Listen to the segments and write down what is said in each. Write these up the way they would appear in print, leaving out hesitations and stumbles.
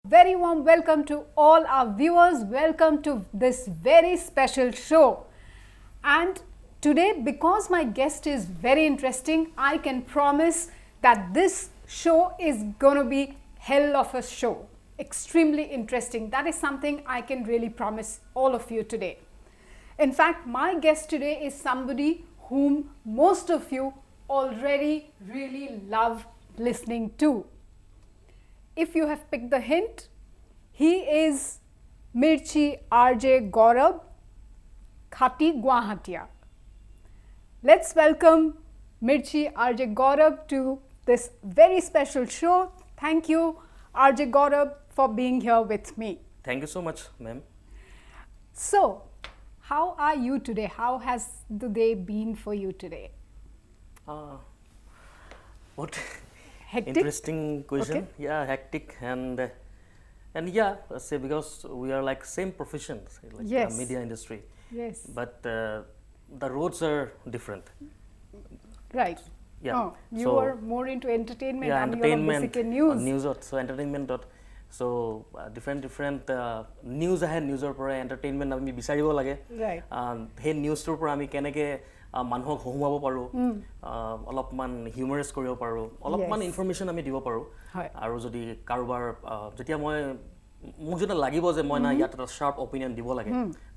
very warm welcome to all our viewers. Welcome to this very special show. And today, because my guest is very interesting, I can promise that this show is going to be hell of a show. Extremely interesting. That is something I can really promise all of you today. In fact, my guest today is somebody whom most of you already really love listening to. If you have picked the hint, he is Mirchi RJ Gaurab'a, Khati Guwahatiya. Let's welcome Mirchi RJ Gaurab'a to this very special show. Thank you, RJ Gaurab'a, for being here with me. Thank you so much, ma'am. So, how are you today? How has the day been for you today? What Hectic? interesting question. Okay. Yeah, hectic and yeah, say because we are like same professions, like Yes. media industry, Yes. but the roads are different. Right. Yeah. Oh, you so, are more into entertainment yeah, and entertainment, basically news. news. So entertainment. So different news ahead, newsৰ পৰা entertainment আমি বিচাৰিব লাগে. Right. সেই নিউজটোৰ পৰা আমি কেনেকৈ মানুহক হহুৱাব পাৰোঁ, অলপমান হিউমাৰাছ কৰিব পাৰোঁ, অলপমান ইনফৰমেশ্যন আমি দিব পাৰোঁ। আৰু যদি কাৰোবাৰ যেতিয়া মোক যদি লাগিব যে মই না ইয়াত এটা শাৰ্প অপিনিয়ন দিব লাগে,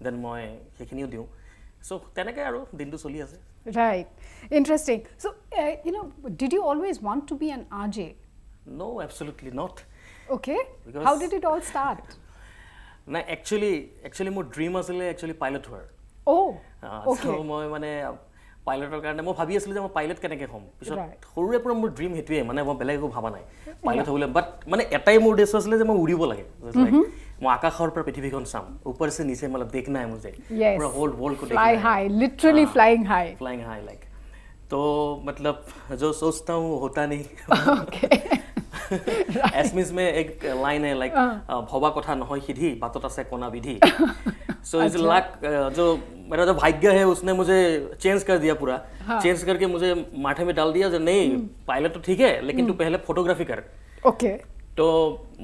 দেন মই সেইখিনিও দিওঁ। So তেনেকৈ আৰু দিনটো চলি আছে। Right. Interesting. So, did you always want to be an RJ? No, absolutely not. Okay. Because How did it all start? নাই একচুৱেলি মোৰ ড্ৰিম আছিলে একচুৱেলি পাইলট হোৱাৰ। Oh, okay. মই মানে পাইলটৰ কাৰণে মই ভাবি আছিলোঁ যে মই পাইলট কেনেকৈ হ'ম। পিছত Right. সৰুৰে পৰা মোৰ ড্ৰিম সেইটোৱে, মানে মই বেলেগ একো ভাবা নাই পাইলট হ'বলৈ। বাট মানে এটাই মোৰ উদ্দেশ্য আছিলে যে মই উৰিব লাগে। মই আকাশৰ পৰা পৃথিৱীখন চাম, ওপৰ से नीचे मतलब देखना है मुझे, Yes. पूरा होल वर्ल्ड को देखना Fly है। high, literally flying high. Flying high like। तो मतलब जो सोचता हूँ होता नहीं। Okay. एसमिस में एक लाइन है लाइक भवा कथा নহয় সিধি बातों से कोना विधि। सो इस लाख जो मेरा जो भाग्य है उसने मुझे चेंज कर दिया पूरा। चेंज करके मुझे माथे में डाल दिया जो नहीं पायलट तो ठीक है लेकिन तू पहले फोटोग्राफी कर। Okay. तो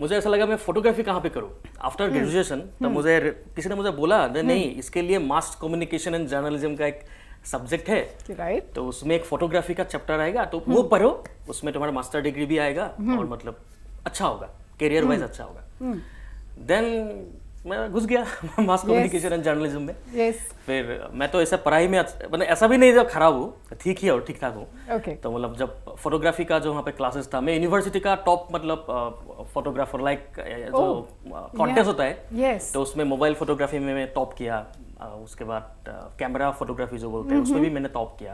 मुझे ऐसा लगा मैं फोटोग्राफी कहाँ पे करूँ आफ्टर ग्रेजुएशन। तो मुझे किसी ने मुझे बोला नहीं इसके लिए मास कम्युनिकेशन एंड जर्नलिज्म का एक सब्जेक्ट है, Right. तो उसमें एक फोटोग्राफी का चैप्टर आएगा, तो वो पढ़ो, उसमें तुम्हारा मास्टर डिग्री भी आएगा और मतलब अच्छा होगा, करियर वाइज अच्छा होगा। देन मैं घुस गया मास कम्युनिकेशन एंड जर्नलिज्म में। Yes. फिर मैं तो ऐसा पढ़ाई में मैंने ऐसा भी नहीं जब खराब हूँ, ठीक ही और ठीक ठाक हूँ। Okay. तो मतलब जब फोटोग्राफी का जो वहाँ पे क्लासेस था, मैं यूनिवर्सिटी का टॉप मतलब फोटोग्राफर लाइक जो कॉन्टेस्ट होता है, Yes. तो उसमें मोबाइल फोटोग्राफी में मैं टॉप किया। उसके बाद कैमरा फोटोग्राफी जो बोलते हैं उसमें भी मैंने टॉप किया।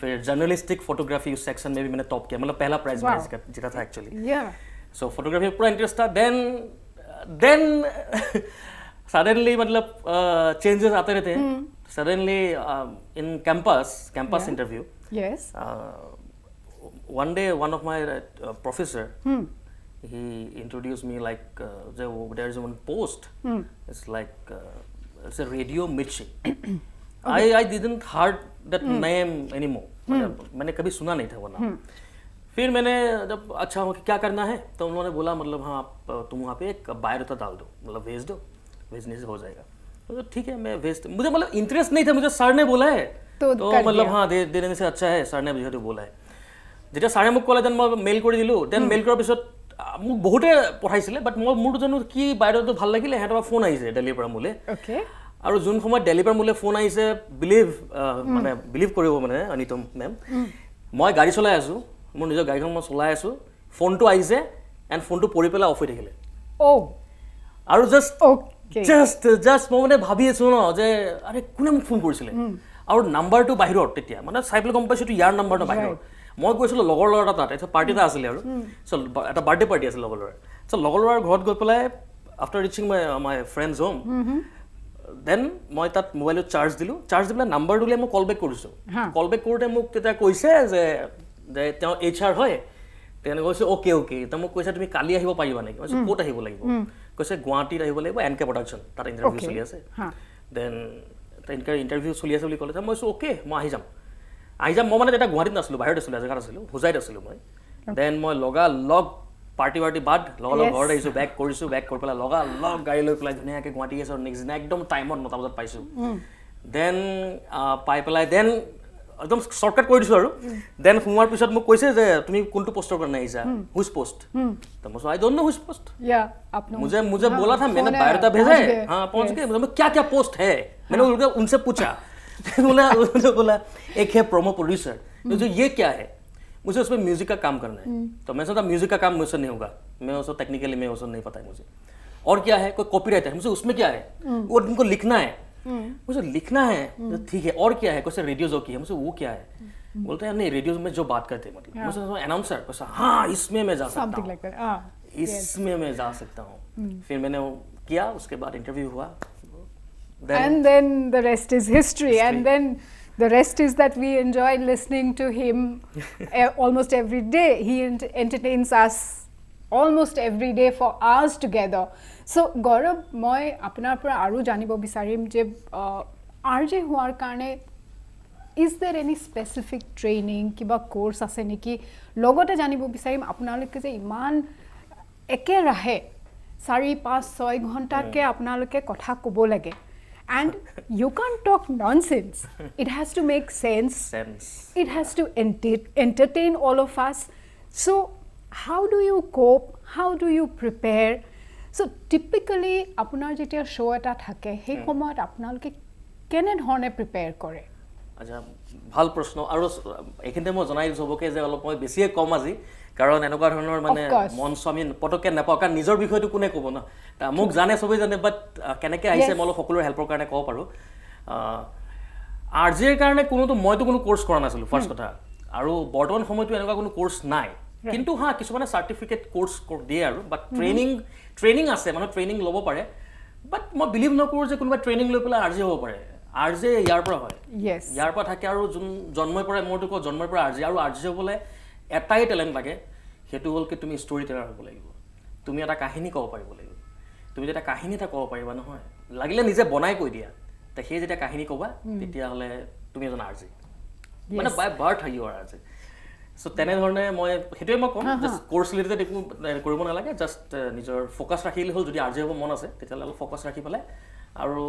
फिर जर्नलिस्टिक फोटोग्राफी उस सेक्शन में भी मैंने टॉप किया, मतलब पहला प्राइज मैंने जीता था एक्चुअली। Yeah. सो फोटोग्राफी में पूरा इंटरेस्ट था। देन सडनली मतलब चेंजेस आते रहते हैं। Suddenly in campus interview, Yes. one day one of my professor he introduced me like there is one post, it's like it's a radio Mirchi। I didn't heard that name anymore, मैंने कभी सुना नहीं था वो नाम। फिर मैंने जब अच्छा हो कि क्या करना है तो उन्होंने बोला मतलब हाँ आप तुम वहाँ पे एक बायोडाटा डाल दो, मतलब भेज दो, भेजने से हो जाएगा। तो ठीक है मैं भेज, मुझे मतलब इंटरेस्ट नहीं था, मुझे सर ने बोला है तो मतलब हाँ देने से अच्छा है, सर ने যিহেতু बोला है। যেতিয়া ছাৰে মোক ক'লে দেন মই মেইল কৰি দিলোঁ। দেন মেইল কৰাৰ পিছত মোক বহুতে পঠাইছিলে, বাট মোৰ জানো কি বায়োডাটাটো ভাল লাগিলে, সিহঁতৰ ফোন আহিছে দিল্লীৰ পৰা মোলৈ। Okay. আৰু যোন সময়ত দিল্লীৰ পৰা মোলৈ ফোন আহিছে বিলিভ কৰিব মানে অনিতম মেম, মই গাড়ী চলাই আছোঁ, মোৰ নিজৰ গাড়ীখন মই চলাই আছোঁ, ফোনটো আহিছে এণ্ড ফোনটো পৰি পেলাই অফ হৈ থাকিলে। Oh. আৰু Okay. জাষ্ট মই মানে ভাবি আছোঁ ন যে আৰে কোনে মোক ফোন কৰিছিলে, আৰু নাম্বাৰটো বাহিৰত তেতিয়া মানে চাই পেলাই গম পাইছোঁ ইয়াৰ নাম্বাৰটো বাহিৰত। মই গৈছিলোঁ লগৰ ল'ৰা তাত, এটা পাৰ্টি এটা আছিলে আৰু এটা বাৰ্থডে পাৰ্টি আছিল লগৰ ল'ৰাৰ। লগৰ ল'ৰাৰ ঘৰত গৈ পেলাই after reaching my friends home, then মই তাত মোবাইলত চাৰ্জ দিলোঁ, চাৰ্জ দি পেলাই নাম্বাৰটো উলিয়াই মই কল বেক কৰিছোঁ। কল বেক কৰোঁতে মোক তেতিয়া কৈছে যে তেওঁ HR হয়, তেনে কৈছে অ'কে তো মোক কৈছে তুমি কালি আহিব পাৰিবা নেকি? মই ক'ত আহিব লাগিব? কৈছে গুৱাহাটীত আহিব লাগিব, NK প্ৰডাকশ্যন, তাত ইণ্টাৰভিউ চলি আছে। দেন ইণ্টাৰভিউ চলি আছে বুলি ক'লে, মই কৈছোঁ অ'কে মই আহি যাম। মই মানে তেতিয়া গুৱাহাটীত নাছিলোঁ, বাহিৰত আছিলোঁ, জেগাত আছিলোঁ, হোজাইত আছিলোঁ মই। দেন মই লগ পাৰ্টি বাদ লগা ঘৰত আহিছোঁ বেক কৰিছোঁ বেক কৰি পেলাই লগা লগ গাড়ী লৈ পেলাই ধুনীয়াকৈ গুৱাহাটী গৈছোঁ নেক্সট দিনা একদম টাইমত 9টা বজাত পাইছোঁ দেন পাই পেলাই দেন একদম শ্বৰ্টকাট কৰি দিছোঁ আৰু দেন সোমোৱাৰ পিছত মোক কৈছে যে তুমি কোনটো পোষ্টৰ কাৰণে আহিছা হুইচ পোষ্ট তো মই আই ডোন্ট নো হুইচ পোষ্ট मुझे बोला था मैंने बायोडाटा भेजा है हाँ पहुंच गए क्या क्या पोस्ट है मैंने उनसे पूछा बोला एक है प्रोमो प्रोड्यूसर जो ये क्या है मुझे उसमें म्यूजिक का काम करना है तो मैं सोचा म्यूजिक का काम मुझसे नहीं होगा मैं उसको टेक्निकली मैं उसको नहीं पता है मुझे और क्या है कोई कॉपीराइटर मुझे उसमें क्या है वो उनको लिखना है मुझे लिखना है ठीक है और क्या है कोई रेडियो जो की है मुझे वो क्या है बोलते हैं नहीं रेडियो में जो बात करते हैं मतलब मुझे अनाउंसर हाँ इसमें मैं जा सकता हूँ इसमें मैं जा सकता हूँ फिर मैंने किया उसके बाद इंटरव्यू हुआ and then the rest is history and then the rest is that we enjoy listening to him almost every day. He entertains us almost every day for hours together. So Gaurabh, moi apnar pora aru janibo bisarim je RJ hoar karone is there any specific training kiba course ase neki logote janibo bisarim apnaloke je iman eke rahe 4-5-6 ঘণ্টাকে আপোনালোকে কথা ক'ব লাগে and you can't talk nonsense it has to make sense it has to entertain all of us so how do you cope how do you prepare so typically আপোনাৰ যেতিয়া শো এটা থাকে সেই সময়ত আপোনালোকে কেনে ধৰণে প্ৰিপেয়াৰ কৰে আচ্ছা ভাল প্ৰশ্ন আৰু এখিনতে মই জনাই দিবকে যে অলপ মই বেছিয়ে কম আজি কাৰণ এনেকুৱা ধৰণৰ মানে মঞ্চ আমি পটকে নাপাওঁ কাৰণ নিজৰ বিষয়টো কোনে ক'ব না মোক জানে সবেই জানে বাট কেনেকৈ আহিছে মই সকলোৰে হেল্পৰ কাৰণে ক'ব পাৰোঁ আৰজেৰ কাৰণে মইতো কোনো কোৰ্চ কৰা নাছিলোঁ ফাৰ্ষ্ট কথা আৰু বৰ্তমান সময়তো এনেকুৱা কোনো কোৰ্চ নাই কিন্তু হা কিছুমানে চাৰ্টিফিকেট কোৰ্চ দিয়ে আৰু বাট ট্ৰেইনিং আছে মানে ট্ৰেইনিং ল'ব পাৰে বাট মই বিলিভ নকৰোঁ যে কোনোবা ট্ৰেইনিং লৈ পেলাই আৰজে হ'ব পাৰে আৰজে ইয়াৰ পৰা হয় ইয়াৰ পৰা থাকে আৰু যোন জন্মৰ পৰা মোৰতো কওঁ জন্মৰ পৰা আৰজে আৰু আৰজে হ'বলৈ এটাই টেলেণ্ট লাগে সেইটো হ'ল কি তুমি ষ্টৰী টেলাৰ হ'ব লাগিব তুমি এটা কাহিনী ক'ব পাৰিব লাগিব তুমি যেতিয়া কাহিনী এটা ক'ব পাৰিবা নহয় লাগিলে নিজে বনাই কৈ দিয়া তে সেই যেতিয়া কাহিনী ক'বা তেতিয়াহ'লে তুমি এজন আৰজে মানে বাই বাৰ্থ হয় ইউৰ আৰজে সো তেনেধৰণে মই সেইটোৱে মই ক'ম জাষ্ট কোৰ্চ ৰিলেটেড একো কৰিব নালাগে জাষ্ট নিজৰ ফ'কাছ ৰাখিলে হ'ল যদি আৰজে হ'ব মন আছে তেতিয়াহ'লে অলপ ফ'কাছ ৰাখি পেলাই আৰু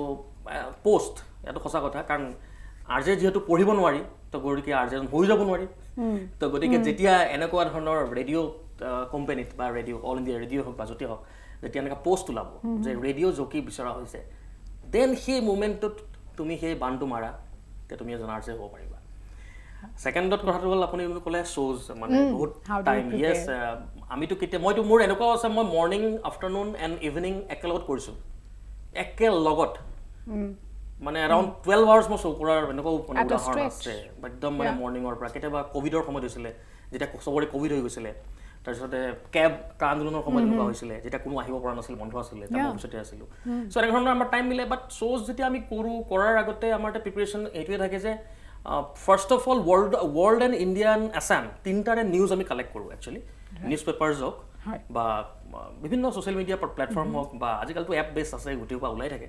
পোষ্ট এইটো সঁচা কথা কাৰণ আৰজে যিহেতু পঢ়িব নোৱাৰি তো গতিকে আৰজে হৈ যাব নোৱাৰি তো গতিকে যেতিয়া এনেকুৱা ধৰণৰ ৰেডিঅ' কোম্পানীত বা ৰেডিঅ' অল ইণ্ডিয়া ৰেডিঅ' হওক বা য'তে হওক যেতিয়া এনেকুৱা পোষ্ট ওলাব যে ৰেডিঅ' জকি বিচৰা হৈছে দেন সেই মুমেণ্টটোত তুমি সেই বানটো মাৰা তেতিয়া তুমি এজন আৰজে হ'ব পাৰিবা ছেকেণ্ডত কথাটো হ'ল আপুনি ক'লে শ্ব'জ মানে বহুত টাইম য়েছ আমিতো কেতিয়া মইতো মোৰ এনেকুৱাও আছে মই মৰ্ণিং আফটাৰনুন এণ্ড ইভিনিং একেলগত কৰিছোঁ একেলগত মানে এৰাউণ্ড 12 আৱাৰ্ছ মই শ্ব' কৰাৰ এনেকুৱাও উদাহৰণ আছে একদম মানে মৰ্ণিঙৰ পৰা কেতিয়াবা ক'ভিডৰ সময়ত হৈছিলে যেতিয়া চবৰে ক'ভিড হৈ গৈছিলে তাৰপিছতে কেব আন্দোলনৰ সময়ত এনেকুৱা হৈছিলে যেতিয়া কোনো আহিব পৰা নাছিল বন্ধ আছিলে তাৰ অফিচতে আছিলোঁ চ' এনেধৰণৰ আমাৰ টাইম মিলে বাট শ্ব'জ যেতিয়া আমি কৰাৰ আগতে আমাৰ এটা প্ৰিপেৰেশ্যন এইটোৱে থাকে যে first of all world and Indian Assam তিনিটাৰে নিউজ আমি কালেক্ট কৰোঁ একচুৱেলি নিউজ পেপাৰ্ছ হওক বা বিভিন্ন ছ'চিয়েল মিডিয়া প্লেটফৰ্ম হওক বা আজিকালিতো এপ বেছ আছে গোটেই পৰা ওলাই থাকে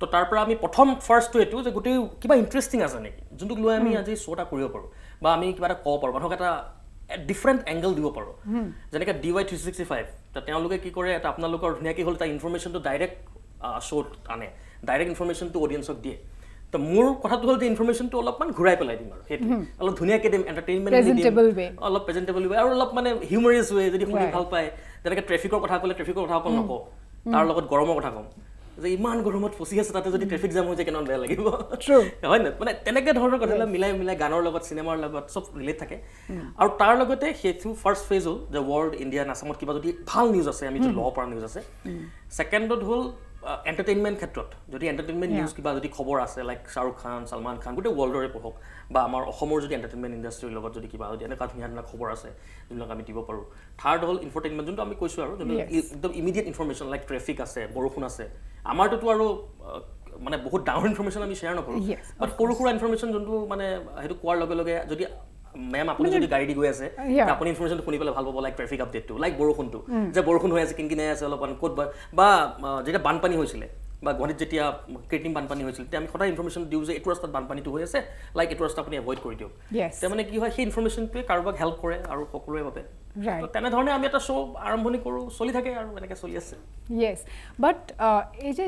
তো তাৰ পৰা আমি প্ৰথম ফাৰ্ষ্টটো এইটো যে গোটেই কিবা ইণ্টাৰেষ্টিং আছে নেকি যোনটোক লৈ আমি আজি শ্ব' এটা কৰিব পাৰোঁ বা আমি কিবা এটা ক'ব পাৰোঁ মানুহক এটা ডিফাৰেণ্ট এংগল দিব পাৰোঁ যেনেকৈ DY365 তেওঁলোকে কি কৰে এটা আপোনালোকৰ ধুনীয়াকৈ হ'ল তাৰ ইনফৰমেশ্যনটো ডাইৰেক্ট শ্ব'ত আনে ডাইৰেক্ট ইনফৰমেশ্যনটো অডিয়েঞ্চক দিয়ে তো মোৰ কথাটো হ'ল যে ইনফৰমেশ্যনটো অলপমান ঘূৰাই পেলাই দিম আৰু সেইটো অলপ ধুনীয়াকৈ দিম এণ্টাৰটেইনমেণ্ট অলপ প্ৰেজেণ্টেবল ৱে আৰু অলপ মানে হিউমাৰিয়াছ ৱে যদি শুনি ভাল পায় যেনেকৈ ট্ৰেফিকৰ কথা ক'লে ট্ৰেফিকৰ কথা অকল নকওঁ তাৰ লগত গৰমৰ কথা ক'ম যে ইমান গৰমত ফচি আছে তাতে যদি ট্ৰেফিক জাম হৈ যায় কেনেকুৱা বেয়া লাগিব হয় নহয় মানে তেনেকৈ ধৰণৰ কথাবিলাক মিলাই গানৰ লগত চিনেমাৰ লগত চব ৰিলেট থাকে আৰু তাৰ লগতে সেইটো ফাৰ্ষ্ট ফেজ হ'ল যে ৱৰ্ল্ড ইণ্ডিয়ান আছামত কিবা যদি ভাল নিউজ আছে আমি যদি ল'ব পৰা নিউজ আছে ছেকেণ্ডত হ'ল এণ্টাৰটেইনমেণ্ট ক্ষেত্ৰত যদি এণ্টাৰটেইনমেণ্ট নিউজ কিবা যদি খবৰ আছে লাইক শ্বাহৰুখ খান ছলমান খান গোটেই ৱৰ্ল্ডৰে পঢ়ক বা আমাৰ অসমৰ যদি এণ্টাৰটেইনমেণ্ট ইণ্ডাষ্ট্ৰীৰ লগত যদি কিবা যদি এনেকুৱা ধুনীয়া ধুনীয়া খবৰ আছে যোনবিলাক আমি দিব পাৰোঁ থাৰ্ড হ'ল ইনফৰটেইনমেণ্ট যোনটো আমি কৈছোঁ আৰু যোনটো একদম ইমিডিয়েট ইনফৰমেশ্যন লাইক ট্ৰেফিক আছে বৰষুণ আছে আমাৰটোতো আৰু মানে বহুত ডাঙৰ ইনফৰমেশ্যন আমি শ্বেয়াৰ নকৰোঁ বাট সৰু সুৰা ইনফৰমেশ্যন যোনটো মানে সেইটো কোৱাৰ লগে লগে যদি মেম আপুনি যদি গাড়ী দি গৈ আছে আপুনি ইনফৰমেশ্যনটো শুনি পেলাই ভাল পাব লাইক ট্ৰেফিক আপডেটটো লাইক বৰষুণটো যে বৰষুণ হৈ আছে কিনকিনাই আছে অলপমান ক'ত বা যেতিয়া বানপানী হৈছিলে বা গুৱাহাটীত যেতিয়া কৃত্ৰিম বানপানী হৈছিল তেতিয়া আমি সদায় ইনফৰমেশ্যন দিওঁ যে এইটো ৰাস্তাত বানপানীটো হৈ আছে লাইক এইটো ৰাস্তা আপুনি এভইড কৰি দিয়ক তাৰমানে কি হয় সেই ইনফৰমেশ্যনটোৱে কাৰোবাক হেল্প কৰে আৰু সকলোৰে বাবে Right. তো তেনে ধৰণে আমি এটা শ্ব' আৰম্ভণি কৰোঁ চলি থাকে আৰু এনেকৈ চলি আছে Yes, but এই যে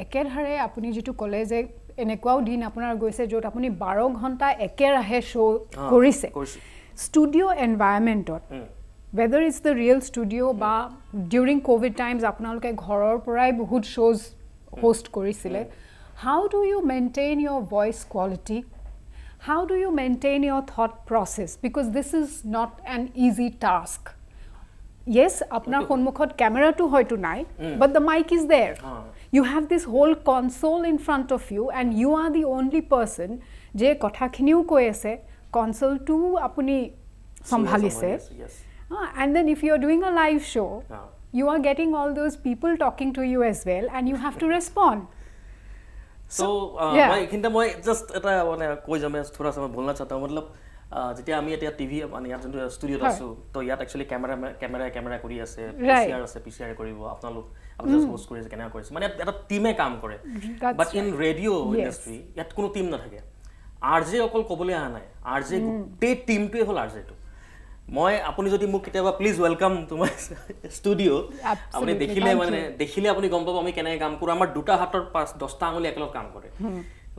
একেধাৰে আপুনি যেটো ক'লে যে এনেকুৱাও দিন আপোনাৰ গৈছে য'ত আপুনি 12 ঘণ্টা একেৰাহে শ্ব' কৰিছে studio' এনভাইৰনমেণ্টত whether it's the real studio বা during covid times আপোনালোকে ঘৰৰ পৰাই বহুত shows host কৰিছিলে how do you maintain your voice quality how do you maintain your thought process because this is not an easy task yes apnar khonmukhot camera tu hoyto nai but the mic is there you have this whole console in front of you and you are the only person je kotha khiniu koi ase console tu apuni sambhalise and then if you are doing a live show you are getting all those people talking to you as well and you have to respond so মই কিন্তু মই just এটা মানে কৈ যাম থোৰা সা বলনা চাহতা হুঁ मतलब যেতিয়া আমি এটা টিভি মানে ইয়াত যোনটো ষ্টুডিঅ'ত আছো তো ইয়াত একচুয়ালি কেমেৰা কৰি আছে পিচিআৰ কৰিব আপোনালোক জাস্ট হোষ্ট কৰি আছে কেনেকৈ কৰিছে মানে এটা টিমে কাম কৰে বাট ইন ৰেডিঅ' ইণ্ডাষ্ট্ৰি ইয়াত কোনো টিম নাথাকে আৰজে অকল ক'বলৈ আহা নাই আৰজে গোটেই টিমটোৱে হ'ল আৰজেটো মই আপুনি যদি মোক কেতিয়াবা please welcome to my studio' আপুনি দেখিলে আপুনি গম পাব আমি কেনেকৈ কাম কৰোঁ আমাৰ দুটা হাতৰ 10টা আঙুলি একেলগে কাম কৰে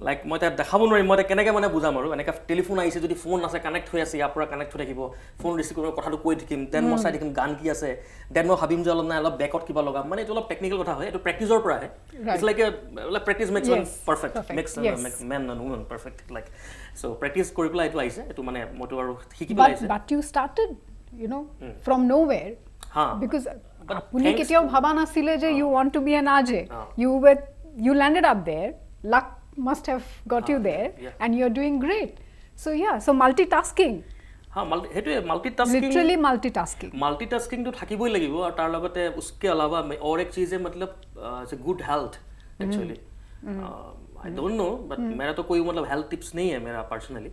লাইক মই তাত দেখাব নোৱাৰিম মই কেনেকৈ মানে বুজাম আৰু এনেকৈ টেলিফোন আহিছে যদি ফোন আছে কানেক্ট হৈ আছে ইয়াৰ পৰা কানেক্ট হৈ থাকিব ফোন ৰিচিভ কৰিব কথাটো কৈ থাকিম দেন মই চাই থাকিম গান কি আছে দেন মই ভাবিম যে অলপ বেকত কিবা লগাম মানে এইটো অলপ টেকনিকেল কথা হয় এইটো প্ৰেক্টিছৰ পৰা আহে it's like practice makes one perfect makes men and women perfect like so' practice কৰি পেলাই এইটো আহিছে এইটো মানে মইতো আৰু শিকি পেলাই আহিছে but you started you know from nowhere because আপুনি কেতিয়াও ভাবা নাছিলে যে you want to be an RJ you landed up there luck must have got you there and you're doing great so so multitasking literally multitasking to থাকিবই লাগিব আৰু তাৰ লগতে উসকে अलावा और एक चीज है मतलब good health actually I don't know but मेरा तो कोई मतलब हेल्थ टिप्स नहीं है मेरा पर्सनली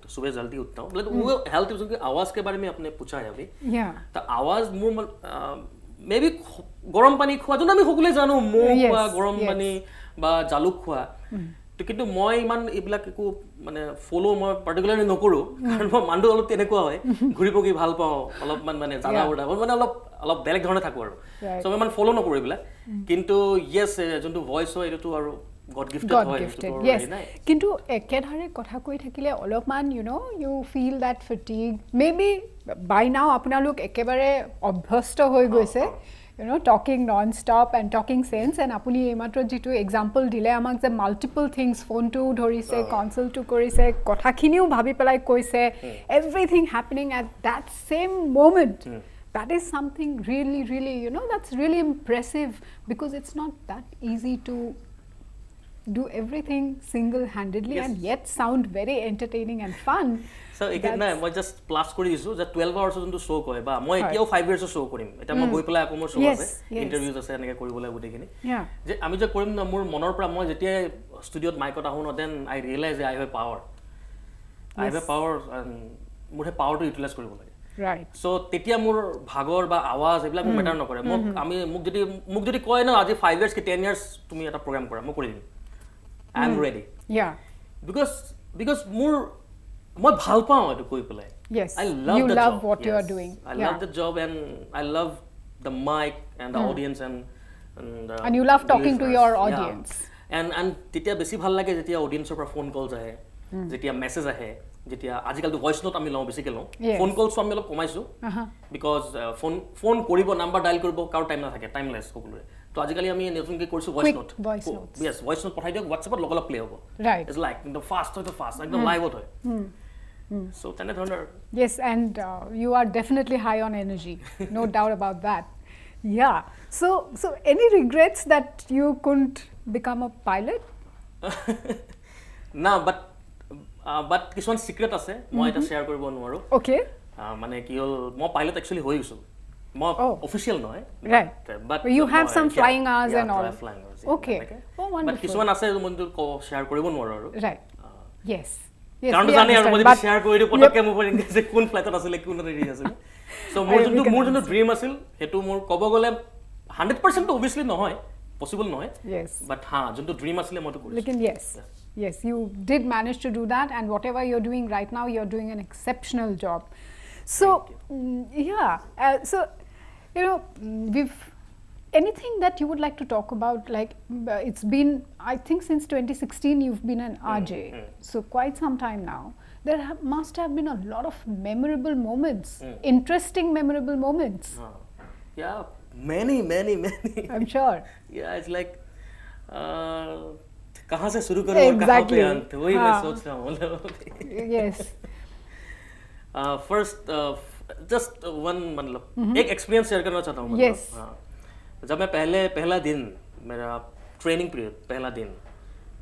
तो सुबह जल्दी उठता हूं मतलब वो हेल्थ टिप्स की आवाज के बारे में आपने पूछा है अभी तो आवाज मोर मे बी गरम पानी खुआ जो ना मैं সকলে জানো মো খুয়া গৰম পানী বা জালুক খুয়া তো কিন্তু মই ইমান এইবিলাক একো মানে ফলো মই পাৰ্টিকুলাৰলি নকৰো কাৰণ মই মানটো অলপ তেনেকুৱা হয় ঘুৰি পকি ভাল পাওঁ অলপমান মানে জানা উৰা মানে অলপ বেলেগ ধৰণে থাকো আৰু সো মই ইমান ফলো নকৰো এইবিলাক কিন্তু ইয়েস যোনটো ভয়েস হয় এটো আৰু God gifted yes kintu ekedhare kotha koi thakile olopman you feel that fatigue maybe by now apnalok ekebare obhyasto hoi goise talking non-stop and talking sense and apuni ematro jitu example dile amak je multiple things phone to dhorise console to korise kotha khiniu bhabi pelai koise everything happening at that same moment that is something really really that's really impressive because it's not that easy to do everything single-handedly and yet sound very entertaining and fun so again na I just plus kori disu that 12 hours jonto show koy ba moi etiao 5 years show korim eta moi goi pelai akomor show ase interviews ase enake koribole gute kini je ami je korim na mur monor pra moi jetia studio t mic ot ahu no then I realize I have a power and mur he power to utilize koribo lage right so tetia mur bhagor ba awaz ebilak matter nokore muk jodi koy na aji 5 years ki 10 years tumi eta program kora moi kori dim I am ready because more মই ভাল পাওঁ এটো কই পেলাই yes I love you the love job. what you are doing I love the job and I love the mic and the audience and you love talking to your audience and তেতিয়া বেছি ভাল লাগে যেতিয়া অডিয়েন্সৰ পৰা phone calls আহে যেতিয়া message আহে যেতিয়া আজিকাল তো ভয়েস নোট আমি লওঁ বেছিকে লওঁ ফোন কলস আমি অলপ কমাইছো বিকজ ফোন কৰিব নাম্বাৰ ডায়াল কৰিব কাৰো টাইম না থাকে টাইমলেস সকলোৰে তো আজিকালি আমি নতুনকৈ কৰিছো voice note yes voice note পঠাই দিয়ক WhatsApp লগল প্লে হ'ব it's like the fast একদম লাইভ হয় so tene dhoroner yes and you are definitely high on energy no doubt about that so any regrets that you couldn't become a pilot na but কিছুমান secret আছে মই এটা share কৰিব নোৱাৰো okay মানে কি হল মই পাইলট একচুয়ালি হৈ গৈছো মই অফিশিয়াল নহয় but you have some flying hours and all okay wonderful but কিছুমান আছে মই শেয়াৰ কৰিব নোৱাৰো আৰু right yes কাৰণ জানি আৰু মই শেয়াৰ কৰি দিও পটকে মোৰ যে কোন ফ্লাইটত আছিল কোন ৰেডি আছিল সো মোৰ যোনটো ড্ৰিম আছিল হেতু মোৰ কব গলে 100% obviously নহয় possible নহয় but ha যোনটো ড্ৰিম আছিল মই তো কৰিছো lekin yes you did manage to do that and whatever you're doing right now you're doing an exceptional job So, so, we've anything that you would like to talk about, like it's been, I think since 2016 you've been an RJ, so quite some time now. There must have been a lot of memorable moments, interesting memorable moments. Yeah, many. I'm sure. Yeah, it's like कहाँ से शुरू करूँ और कहाँ पे अंत, वही मैं सोच रहा हूँ. Yes. First, just one मतलब एक experience share करना चाहता हूँ. Yes. जब मैं पहला दिन मेरा ट्रेनिंग पीरियड पहला दिन,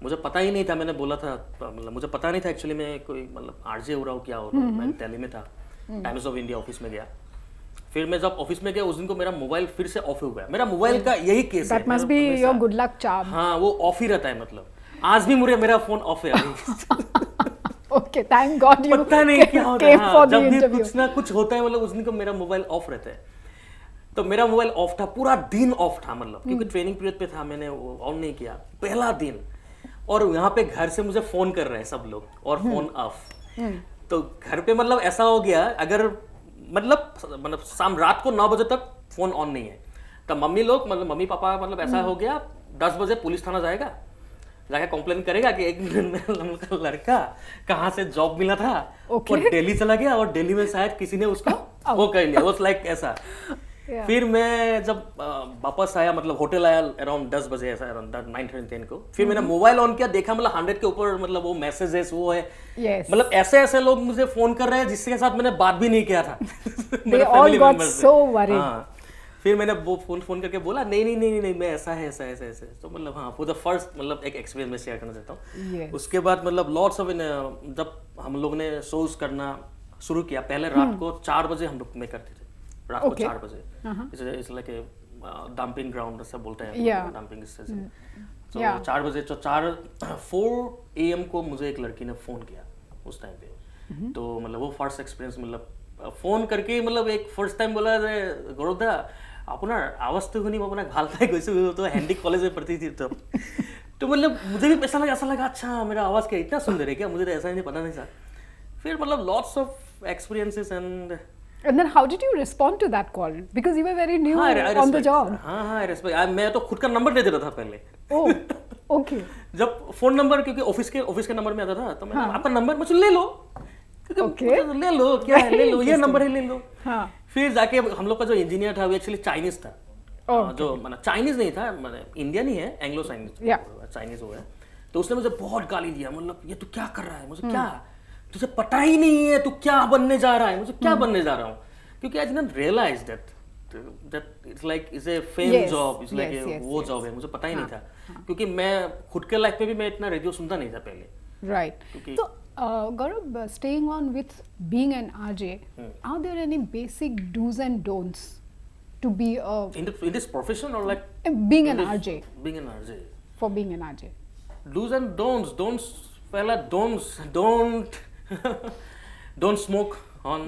मुझे पता ही नहीं था, मैंने बोला था मतलब मुझे पता नहीं था एक्चुअली मैं कोई मतलब आरजे हो रहा हूँ क्या हो रहा हूँ. मैं दिल्ली में था, टाइम्स ऑफ इंडिया ऑफिस में गया. फिर मैं जब ऑफिस में गया उस दिन को मेरा मोबाइल फिर से ऑफ हो गया. मेरा मोबाइल का यही केस है. That must be your good luck charm. हाँ, वो ऑफ ही रहता है. मतलब आज भी मेरा फोन ऑफ है अभी. Okay, thank God you पता नहीं क्या होता है. जब भी कुछ ना कुछ होता है मतलब उस दिन को मेरा मोबाइल ऑफ रहता है. तो मेरा मोबाइल ऑफ था, पूरा दिन ऑफ था मतलब, क्योंकि ट्रेनिंग पीरियड पे था, मैंने ऑन नहीं किया पहला दिन. और यहाँ पे घर से मुझे फोन कर रहे हैं सब लोग और फोन ऑफ. तो घर पे मतलब ऐसा हो गया, अगर मतलब शाम रात को 9 बजे तक फोन ऑन नहीं है तो मम्मी लोग मतलब मम्मी पापा मतलब ऐसा हो गया 10 बजे पुलिस थाना जाएगा, जाके कंप्लेन करेगा कि एक लड़का कहाँ से जॉब मिला था और दिल्ली चला गया और दिल्ली में शायद किसी ने उसको वो कर लिया. वो लाइक ऐसा. फिर मैं जब वापस आया मतलब होटल आया अराउंड 10 बजे ऐसा अराउंड 9:10 को. फिर मैंने मोबाइल ऑन किया, देखा मतलब 100 के ऊपर मतलब वो मैसेजेस वो है. मतलब ऐसे लोग मुझे फोन कर रहे हैं जिसके साथ मैंने बात भी नहीं किया था. They all got so worried. फिर मैंने वो फोन करके बोला नहीं मैं ऐसा है. तो मतलब हाँ, फॉर द फर्स्ट मतलब एक एक्सपीरियंस मैं शेयर करना चाहता हूँ. उसके बाद मतलब लॉट्स ऑफ जब हम लोग ने शोज करना शुरू किया, पहले रात को 4 बजे हम लोग में करते थे. रात को 4 बजे. It's like a dumping ground ऐसा बोलते हैं. डंपिंग तो 4 बजे तो 4 AM को मुझे एक लड़की ने फोन किया उस टाइम पे. तो मतलब वो फर्स्ट एक्सपीरियंस मतलब फोन करके मतलब एक फर्स्ट टाइम बोला गौरव दा আপোনাৰ আওয়াজটো শুনি মই আপোনাক ভাল পাই গৈছো. तो हैंडी कॉलेज में पढ़ती थी तो मतलब मुझे भी ऐसा लगा अच्छा मेरा आवाज क्या इतना सुंदर है क्या, मुझे तो ऐसा नहीं पता नहीं था. फिर मतलब lots of experiences And then how did you respond to that call? Because you were very new on the job. हाँ, I respect. मैं तो खुद का नंबर दे देता था पहले. Oh, okay. जब फोन नंबर क्योंकि ऑफिस के नंबर में आता था तो मैं आपका नंबर मुझे ले लो. ले लो क्या है, ले लो ये नंबर है, ले लो. फिर जाके हम लोग का जो इंजीनियर था वो एक्चुअली चाइनीज था. जो मतलब चाइनीज नहीं था, मतलब इंडियन ही है, एंग्लो चाइनीज वो है. तो उसने मुझे बहुत गाली दिया, मतलब ये तू क्या कर रहा है, मुझे क्या तुझे पता ही नहीं है तू क्या बनने जा रहा है. मुझे क्या बनने जा रहा हूँ, क्योंकि I didn't realise that it's like is a fame job, it's like वो जॉब है. मुझे पता ही नहीं था क्योंकि मैं खुद के लाइफ में भी मैं इतना रेडियो सुनता नहीं था पहले. राइट. तो Gaurab'a, staying on with being an RJ, are there any basic do's and don'ts to be in this profession or like being an RJ? Being an RJ. For being an RJ. Do's and don'ts. Fella, don't don't smoke on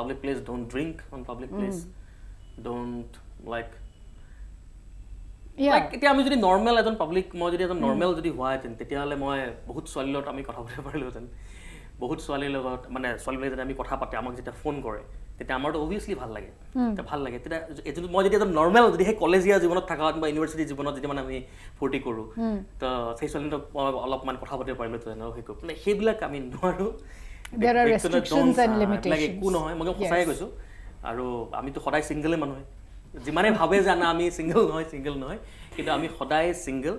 public place. Don't drink on public place. Don't like. Like এতিয়া আমি যদি normal এজন public মই যদি এজন normal যদি হয় তেতিয়াহ'লে মই বহুত ছোৱালীৰ লগত আমি কথা পাতিব পাৰিলোহেঁতেন. বহুত ছোৱালীৰ লগত মানে ছোৱালীবিলাক যদি আমি কথা পাতে আমাক যেতিয়া ফোন কৰে তেতিয়া আমাৰতো অভিয়াছলি ভাল লাগে. তেতিয়া মই যদি এজন নৰ্মেল যদি সেই কলেজীয়া জীৱনত থকা বা ইউনিভাৰ্চিটি জীৱনত যদি মানে আমি ফূৰ্তি কৰোঁ তো সেই ছোৱালীটো অলপমান কথা পাতিব পাৰিলোহেঁতেন. মানে সেইবিলাক আমি নোৱাৰোঁ. There are restrictions and limitations. একো নহয়, মই সঁচাই কৈছোঁ. আৰু আমিতো সদায় ছিংগলে মানুহ, যিমানে ভাবে যে না আমি ছিংগল নহয় কিন্তু আমি সদায় ছিংগল.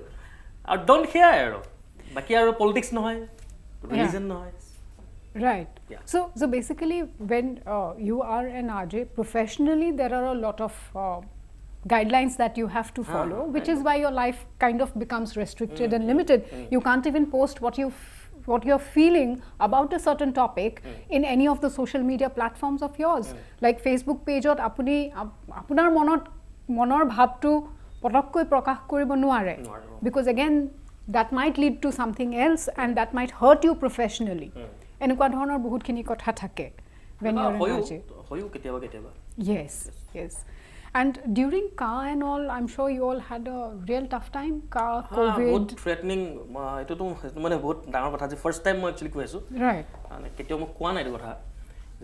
আৰু ডোন্ট কেয়াৰ আৰু বাকী আৰু পলিটিক্স নহয়, ৰিলিজন নহয়. Right. So basically when you are an RJ professionally, there are a lot of guidelines that you have to follow, which is why your life kind of becomes restricted and limited. You can't even post what you're feeling about a certain topic in any of the social media platforms of yours. Like Facebook page ot apuni apunar monor bhabtu potokkoi prakash koribo nuare, because again that might lead to something else and that might hurt you professionally. এনেকুৱা ধৰণৰ বহুতখিনি কথা থাকে when you're in RJ. হয়ও কেতিয়াবা. Yes. And during Ka and all, I'm sure you all had a real tough time. Ka, COVID. বহুত threatening. এটো তো মানে বহুত ডাঙৰ কথা যে ফাৰ্স্ট টাইম মই একচুয়ালি কৈছো. Right. মানে কেতিয়াও মই কোৱা নাই এই কথা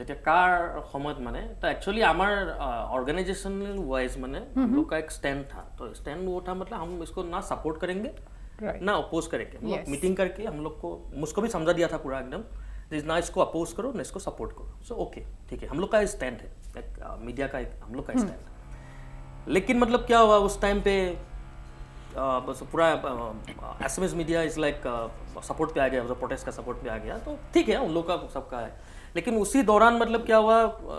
जेटा कार সময়ত মানে तो एक्चुअली हमार ऑर्गेनाइजेशनल वाइज माने हम लोग का एक स्टैंड था तो स्टैंड वो था मतलब हम इसको ना सपोर्ट करेंगे ना अपोज करेंगे हम लोग मीटिंग करके हम लोग को मुझको भी समझा दिया था पूरा एकदम ना इसको अपोज करो ना इसको सपोर्ट करो सो ओके ठीक है हम लोग का स्टैंड है एक मीडिया का एक हम लोग का स्टैंड लेकिन मतलब क्या हुआ उस टाइम पे बस पूरा SMS media is like support पे आ गया प्रोटेस्ट का सपोर्ट पे आ गया तो ठीक है उन लोग का सबका है लेकिन उसी दौरान मतलब क्या हुआ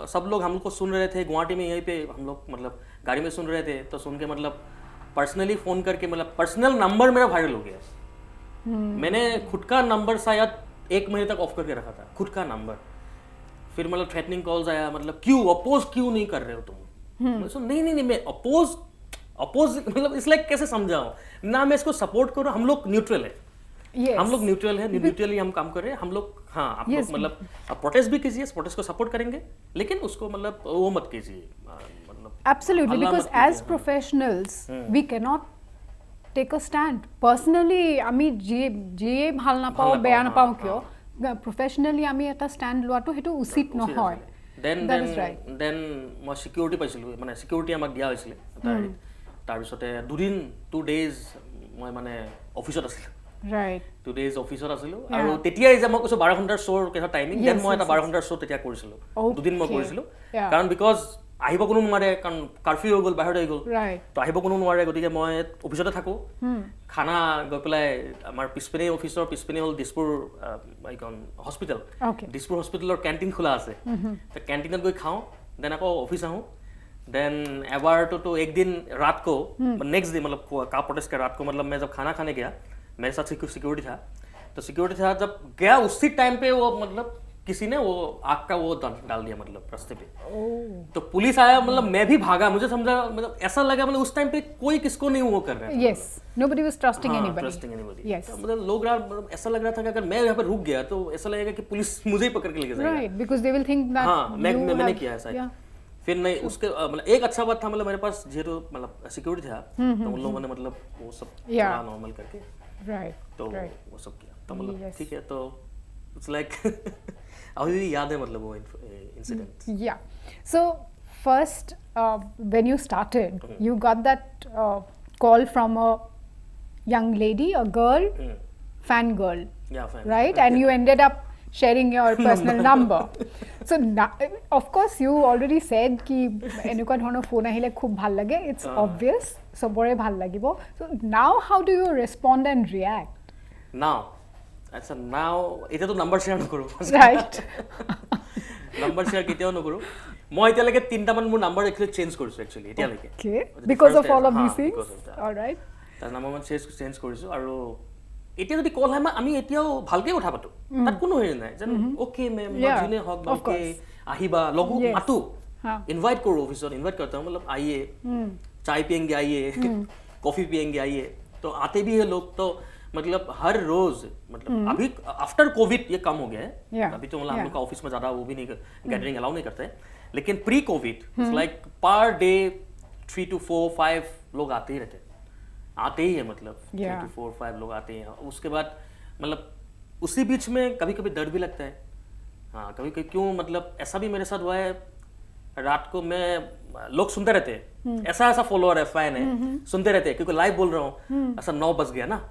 सब लोग हम लोग को सुन रहे थे गुवाहाटी में यहीं पे हम लोग मतलब गाड़ी में सुन रहे थे तो सुन के मतलब पर्सनली फ़ोन करके मतलब पर्सनल नंबर मेरा वायरल हो गया मैंने खुद का नंबर शायद 1 महीने तक ऑफ करके रखा था खुद का नंबर फिर मतलब थ्रेटनिंग कॉल्स आया मतलब क्यों अपोज क्यों नहीं कर रहे हो तुम नहीं मैं अपोज मतलब इस लाइक कैसे समझाऊं ना मैं इसको सपोर्ट करूं हम लोग न्यूट्रल है हम लोग न्यूट्रल है न्यूट्रली हम काम कर रहे हैं हम लोग हाँ आप लोग मतलब आप प्रोटेस्ट भी कीजिए प्रोटेस्ट को सपोर्ट करेंगे लेकिन उसको मतलब वो मत कीजिए मतलब absolutely because as professionals we cannot take a stand personally আমি যে ভাল না পাও বেয়া না পাও কিয় professionally আমি এটা stand লোৱাটো হেতু উচিত নহয় then মই সিকিউৰিটি পাইছিলো মানে সিকিউৰিটি আমাক দিয়া হৈছিল তাৰ পিছতে 2 days মই মানে অফিসত আছিল right 2 days অফিসত আছিল আৰু তেতিয়াই যে মই কৈছো 12 ঘণ্টাৰ শোৰ কেটা টাইমিং দেন মই এটা 12 ঘণ্টাৰ শো তেতিয়া কৰিছিলো 2 দিন মই কৰিছিলো কাৰণ বিকজ আহিব কোনো নোৱাৰে কাৰণ কাৰফিউ হৈ গল বাহিৰত হৈ গল তো আহিব কোনো নোৱাৰে গতিকে মই অফিসতে থাকো খানা গৈ পেলাই আমাৰ পিছপিনে অফিসৰ পিছপিনে হল দিছপুৰ আইকন হস্পিটেল দিছপুৰ হস্পিটেলৰ কেন্টিন খোলা আছে তো কেন্টিনত গৈ খাও দেন আকৌ অফিস আহো देन एबार तो एक दिन रात को नेक्स्ट डे मतलब का प्रोटेस्ट का रात को मतलब मैं जब खाना खाने गया मेरे साथ सिक्योरिटी था तो सिक्योरिटी था जब गया उसी टाइम पे वो मतलब किसी ने वो आग का वो डाल दिया मतलब रास्ते पे तो पुलिस आया मतलब मैं भी भागा मुझे समझा मतलब ऐसा लगा मतलब उस टाइम पे कोई किसको नहीं वो कर रहा है yes nobody was trusting anybody yes तो मतलब लोग मतलब ऐसा लग रहा था कि अगर मैं यहाँ पे रुक गया तो ऐसा लगेगा कि पुलिस मुझे ही पकड़ के लेके जाएगा right because they will think that हाँ मैंने किया ऐसा फिर नहीं उसके मतलब एक अच्छा बात था मतलब मेरे पास जेरो मतलब सिक्योरिटी था तो उन लोगों ने मतलब वो सब थोड़ा नॉर्मल करके तो वो सब किया तो मतलब ठीक है तो इट्स लाइक अभी भी याद है मतलब वो इंसिडेंट या so first when you started you got that call from a young lady a girl fan girl right and you ended up sharing your personal number so of course you already said ki enuka dhoroner phone ahile khub bhal lage it's obvious sobore bhal lagibo so now how do you respond and react now acha now eta to number share nokoru right number share keteo nokoru মই এটা লাগে তিনটা মান মোৰ number actually change কৰিছো actually এটা লাগে okay because of all of these things all right তাৰ নাম মই চেঞ্জ কৰিছো আৰু এতিয়া যদি কল হয় আমি এতিয়াও ভালকে কথা পাতো তাত কোনো হেৰি নাই যেন ওকে মেম মজিনে হক বাকে আহিবা লগু মাতু इनवाइट करो ऑफिसर इनवाइट करता हूं मतलब आइए चाय पियेंगे आइए कॉफी पियेंगे आइए तो आते भी है लोग तो मतलब हर रोज मतलब अभी आफ्टर कोविड ये कम हो गया है अभी तो मतलब हम लोग का ऑफिस में ज्यादा वो भी नहीं गैदरिंग अलाउ नहीं करते लेकिन pre Covid it's like per day 3 to 4 5 लोग आते ही रहते आते ही है मतलब 3 to 4 5 लोग आते हैं उसके बाद मतलब उसी बीच में कभी कभी डर भी लगता है हाँ कभी कभी क्यों मतलब ऐसा भी मेरे साथ हुआ है रात को मैं लोग सुनते रहते हैं ऐसा फॉलोअर है फैन है सुनते रहते हैं क्योंकि लाइव बोल रहा हूँ ऐसा 9 बज गया ना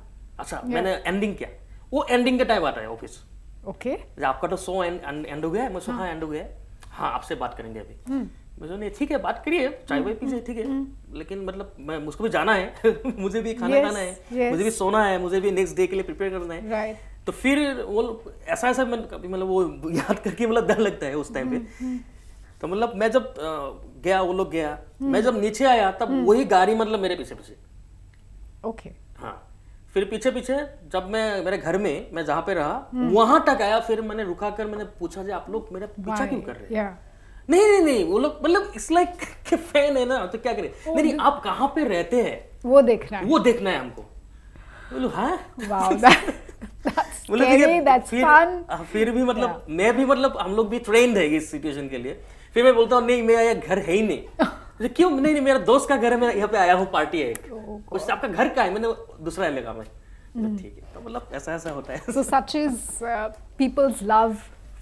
अच्छा मैंने एंडिंग किया वो एंडिंग के टाइम आता है ऑफिस ओके आपका तो शो एंड हो गया है मैं हाँ एंड हो गया हाँ आपसे बात करेंगे अभी मुझे नहीं ठीक है बात करिए चाय वाय पीजिए ठीक है लेकिन मतलब मैं मुझको भी जाना है मुझे भी खाना खाना है मुझे भी सोना है मुझे भी नेक्स्ट डे के लिए प्रिपेयर करना है तो फिर वो ऐसा मैं कभी मतलब वो याद करके मतलब डर लगता है उस टाइम पे तो मतलब मैं जब गया वो लोग गया मैं जब नीचे आया तब वही गाड़ी मतलब मेरे पीछे पीछे ओके हाँ फिर पीछे पीछे जब मैं मेरे घर में मैं जहाँ पे रहा वहां तक आया फिर मैंने रुका कर मैंने पूछा जी आप लोग मेरा पीछा क्यों कर रहे हैं नहीं वो लोग मतलब इट्स लाइक कि फैन है ना तो क्या करें नहीं आप कहाँ पे रहते हैं वो देखना है हमको बोलो हाँ वाओ फिर भी मतलब मैं भी मतलब हम लोग भी ट्रेंड है इस सिचुएशन के लिए फिर मैं बोलता हूँ नहीं मेरा ये घर है ही नहीं क्यों नहीं मेरा दोस्त का घर है मैं यहाँ पे आया हूँ पार्टी है कुछ आपका घर का है मैंने दूसरा लगा मैं ठीक है तो मतलब ऐसा होता है so such is people's love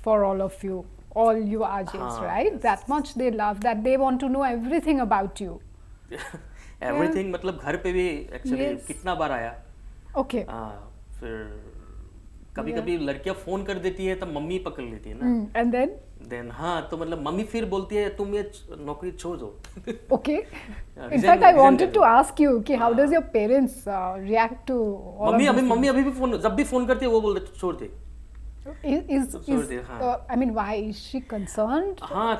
for all of you all you RJs, right? yes. That much they love, that they want to know everything about you. Everything मतलब घर पे भी एक्चुअली Yes. कितना बार आया. Okay. फिर कभी कभी लड़कियां फोन कर देती है तब मम्मी पकड़ लेती है ना. And then? देन हाँ तो मतलब मम्मी फिर बोलती है तुम ये नौकरी छोड़ दो. Okay. In resign- fact, I resign wanted कर to दो. ask you कि how does your parents react to all of these mummy अभी भी फोन जब भी फोन करती है वो बोलते छोड़ दे. things? छोड़ दे, हाँ. I mean, why is she concerned? हाँ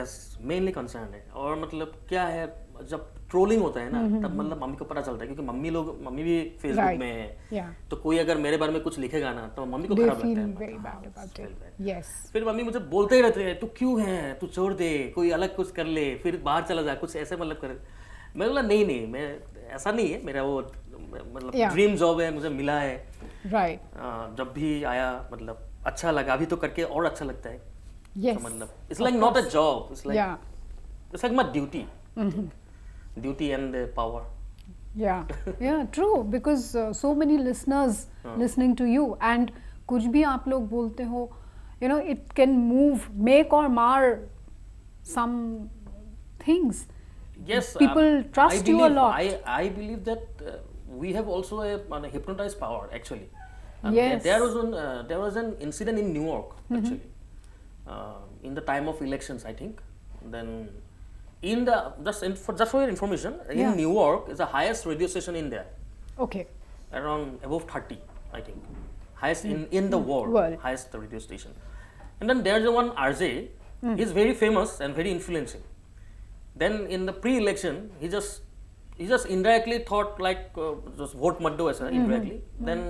यस मेनली कंसर्न है. और मतलब क्या है जब ट्रोलिंग होता है ना तब मतलब मम्मी को पता चलता है क्योंकि मम्मी भी फेसबुक Right. में है. Yeah. तो कोई अगर मेरे बारे में कुछ लिखेगा ना तो मम्मी को They खराब feel लगता है. very bad about feel it. bad. Yes. फिर मम्मी मुझे बोलते ही रहते हैं तू क्यों है तू छोड़ दे कोई अलग कुछ कर ले फिर बाहर चला जा कुछ ऐसे मतलब कर. मैं बोला नहीं मैं ऐसा नहीं है मेरा वो मतलब Yeah. ड्रीम जॉब है मुझे मिला है. Right. जब भी आया मतलब अच्छा लगा अभी तो करके और अच्छा लगता है. Yes. तो मतलब it's like not a job it's Yeah. My duty. Duty and power. Yeah. Yeah. True. Because so many listeners listening to you, and कुछ भी आप लोग बोलते हो, you know, it can make or mar some things. Yes, People trust you a lot. I believe that we have also a hypnotized power actually. Yes. There was an incident in New York actually, in the time of elections I think. Then just for your information, Yeah. in New York is the highest radio station in there, Okay. around above 30 I think, highest in the world, highest radio station. And then there's one RJ, he's very famous and very influencing. Then in the pre-election, he just indirectly thought like just vote mat do aisa indirectly. Then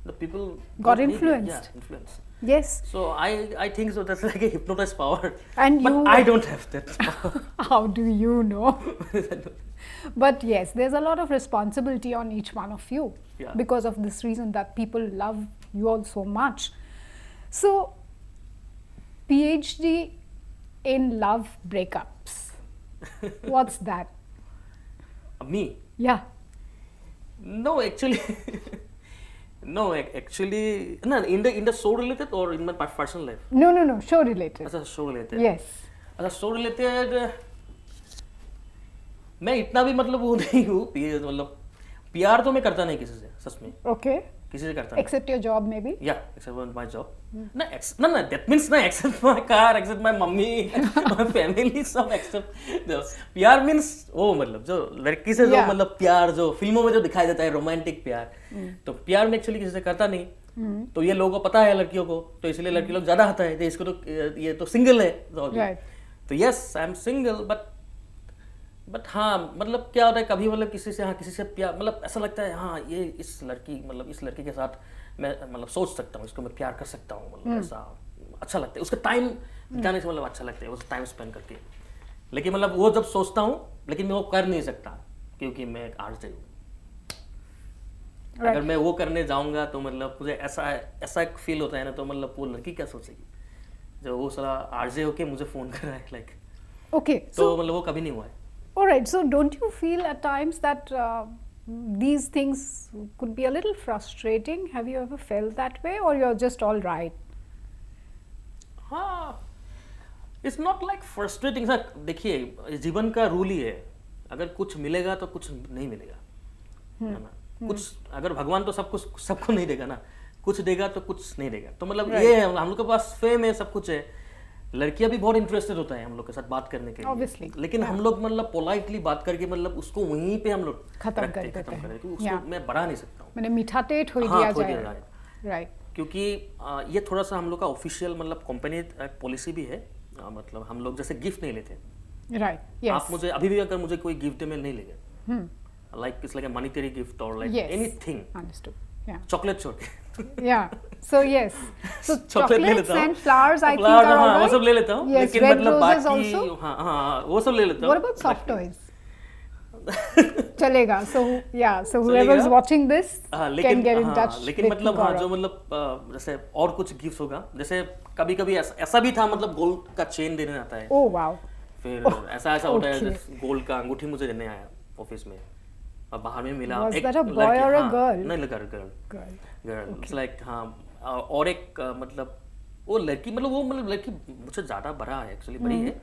the people Got influenced. Yeah, influenced. Yes. So I think so that's like a hypnotized power. And but you- I don't have that power. How do you know? But yes, there's a lot of responsibility on each one of you, Yeah. because of this reason that people love you all so much. So, PhD in love breakups. What's that? Me? Yeah. No, actually. No, actually, no, in the show related or in my personal life? No. Show related. अच्छा show related. Yes. अच्छा show related. मैं इतना भी मतलब वो नहीं हूँ मतलब प्यार तो मैं करता नहीं किसी से सच में. Okay. किसी से करता नहीं. Except your job, maybe. Yeah, except my job. No, that means no, except my car, except my mummy, my family, सब except the प्यार means वो मतलब जो लड़की से जो Yeah. मतलब प्यार जो फिल्मों में जो दिखाया जाता है रोमांटिक प्यार. तो प्यार में एक्चुअली किसी से करता नहीं. तो ये लोगों को पता है लड़कियों को तो इसलिए लड़की लोग ज्यादा आता है तो इसको तो ये तो सिंगल है. Right. तो yes, I am single but हाँ मतलब क्या होता है कभी मतलब किसी से प्यार मतलब ऐसा लगता है हाँ ये इस लड़की के साथ मैं मतलब सोच सकता हूँ इसको मैं प्यार कर सकता हूँ मतलब ऐसा अच्छा लगता है उसका टाइम बिताने से मतलब अच्छा लगता है उस टाइम स्पेंड करके. लेकिन मतलब वो जब सोचता हूँ लेकिन मैं वो कर नहीं सकता क्योंकि मैं एक आरजे हूँ. अगर मैं वो करने जाऊँगा तो मतलब मुझे ऐसा एक फील होता है ना तो मतलब वो लड़की क्या सोचेगी जब वो साला आरजे होके मुझे फोन कर रहा है लाइक. Okay. तो मतलब वो कभी नहीं हुआ है. All right. So, don't you feel at times that these things could be a little frustrating? Have you ever felt that way, or you're just all right? हाँ, it's not like frustrating. Sir देखिए जीवन का rule ही है अगर कुछ मिलेगा तो कुछ नहीं मिलेगा है ना. कुछ अगर भगवान तो सबको नहीं देगा ना कुछ देगा तो कुछ नहीं देगा. तो मतलब ये है हम लोग के पास फेम है सब कुछ है. लड़कियां भी बहुत इंटरेस्टेड होता है हम लोग के साथ बात करने के लिए. Obviously. लेकिन हम लोग मतलब पोलाइटली बात करके मतलब उसको वहीं पे हम लोग खत्म रखते कर हैं, देते हैं. क्योंकि उसको मैं बढ़ा नहीं सकता हूँ. मैंने मीठा टेट हो हाँ, दिया थोड़ी जाए. देर Right. क्योंकि ये थोड़ा सा हम लोग का ऑफिशियल मतलब कंपनी पॉलिसी भी है. मतलब हम लोग जैसे गिफ्ट नहीं लेते. Right. Yes. आप मुझे अभी भी अगर मुझे कोई गिफ्ट दे मैं नहीं लेगा. Like it's like a monetary gift और like Yes. Anything. Understood. Yeah. Chocolate छोड़ के. Yeah. So yes. So chocolate ले chocolates लेता हूँ. and flowers, I think, Flowers, are all हाँ, वो right. सब ले लेता हूँ. Yes. लेकिन Red मतलब roses बाकी also. हाँ वो सब ले लेता हूँ. What about soft toys? चलेगा. So yeah. So whoever is watching this can get in touch लेकिन with मतलब हाँ Gaurav. जो मतलब जैसे और कुछ गिफ्ट होगा जैसे कभी ऐसा भी था मतलब गोल्ड का चेन देने आता है. Oh wow. फिर ऐसा होता है okay. जैसे गोल्ड का अंगूठी मुझे देने आया ऑफिस में और बाहर में मिला. Was एक that a boy लड़की, or a हाँ, girl? नहीं girl. Girl. Girl it's like हाँ. और एक मतलब वो लड़की मतलब लड़की मुझसे ज़्यादा बड़ा है एक्चुअली, बड़ी है,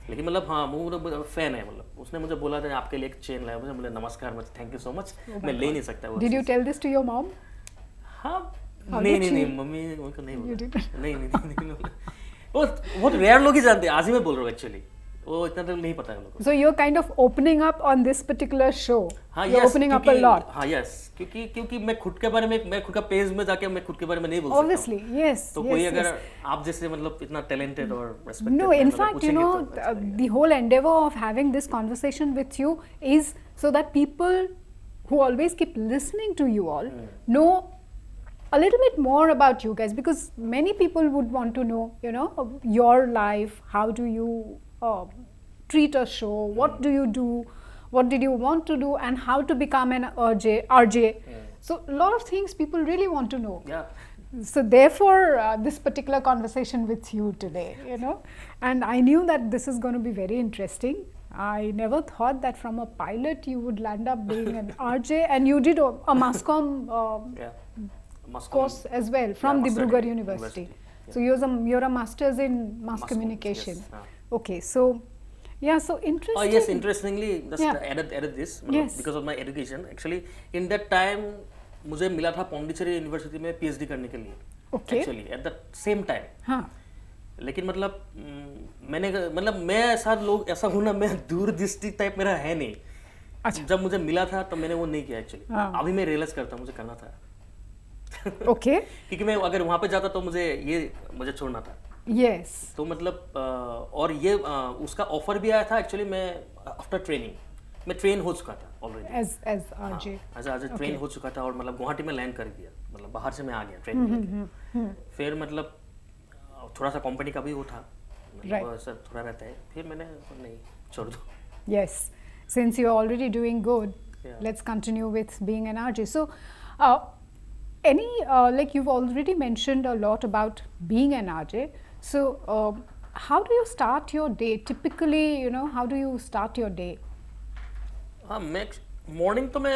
लेकिन मतलब हाँ वो फैन है, मतलब उसने मुझे बोला था आपके लिए एक चेन लाया, मुझे बोले नमस्कार, थैंक यू सो मच, मैं ले नहीं सकता वो। Did you tell this to your mom? हाँ नहीं मम्मी उनको नहीं बोला, नहीं वो बहुत रेयर लोग ही जानते हैं, आज ही मैं बोल रहा हूँ एक्चुअली, वो इतना तो नहीं पता है लोगों को। So you're kind of opening up on this particular show. हाँ, you're opening up a lot. हाँ यस, क्योंकि मैं खुद के बारे में, मैं खुद का पेज में जाके मैं खुद के बारे में नहीं बोल सकता। Obviously, yes. तो कोई अगर आप जैसे मतलब इतना टैलेंटेड और respected, No, in fact, you know, the whole endeavor of having this conversation with you is so that people who always keep listening to you all know a little bit more about you guys, because many people would want to know, you know, your life, how do you treat a show, what do you do, what did you want to do, and how to become an RJ. So a lot of things people really want to know. Yeah. So therefore this particular conversation with you today, you know, and I knew that this is going to be very interesting. I never thought that from a pilot you would land up being an RJ, and you did a mass comm course as well from Dibrugarh University. Yeah. So you're a master's in mass communication. Yes. Okay, so yeah, so interesting. Oh yes, interestingly, just added this, yes, because of my education. Actually, in that time, मुझे मिला था Pondicherry university में PhD करने के लिए. Okay. Actually, at the same time. हाँ. लेकिन मतलब मैं ऐसा हूँ ना, मैं दूरदृष्टि टाइप मेरा है नहीं. अच्छा. जब मुझे मिला था तो मैंने वो नहीं किया एक्चुअली. अभी मैं रियलाइज करता हूँ मुझे करना था. Okay. क्योंकि मैं अगर वहाँ पे जाता तो मुझे छोड़ना था. Yes. तो मतलब और ये उसका ऑफर भी आया था एक्चुअली. मैं आफ्टर ट्रेनिंग मैं ट्रेन हो चुका था already as RJ. As train हो चुका था, और मतलब गुवाहाटी में लैंड कर दिया, मतलब बाहर से मैं आ गया ट्रेन में. फिर मतलब थोड़ा सा कंपनी का भी वो था, मतलब सर थोड़ा रहता है, फिर मैंने नहीं छोड़ दो. Yes, since you're already doing good, let's continue with being an RJ. So like you've already mentioned a lot about being an RJ. So how do you start your day typically? You know, how do you start your day? हाँ, मैं morning तो मैं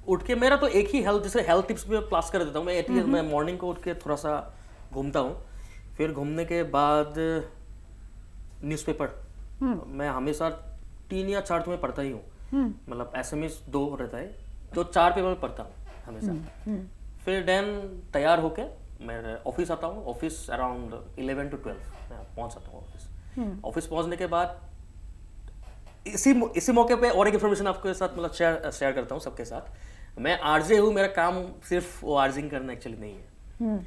उठ के, मेरा तो एक ही health tips में प्लास कर देता हूँ मैं मॉर्निंग को उठ के थोड़ा सा घूमता हूँ. फिर घूमने के बाद न्यूज़पेपर मैं हमेशा 3 या 4 तो मैं पढ़ता ही हूँ. मतलब SMS 2 रहता है, तो 4 पेपर में पढ़ता हूँ हमेशा. फिर देन तैयार होके मैं ऑफिस आता हूँ. ऑफिस अराउंड 11 to 12 मैं पहुँच जाता हूँ ऑफिस. ऑफिस पहुँचने के बाद इसी मौके पे और एक इन्फॉर्मेशन आपके साथ मतलब शेयर करता हूँ सबके साथ. मैं RJ हूँ, मेरा काम सिर्फ वो आर्जिंग करना एक्चुअली नहीं है.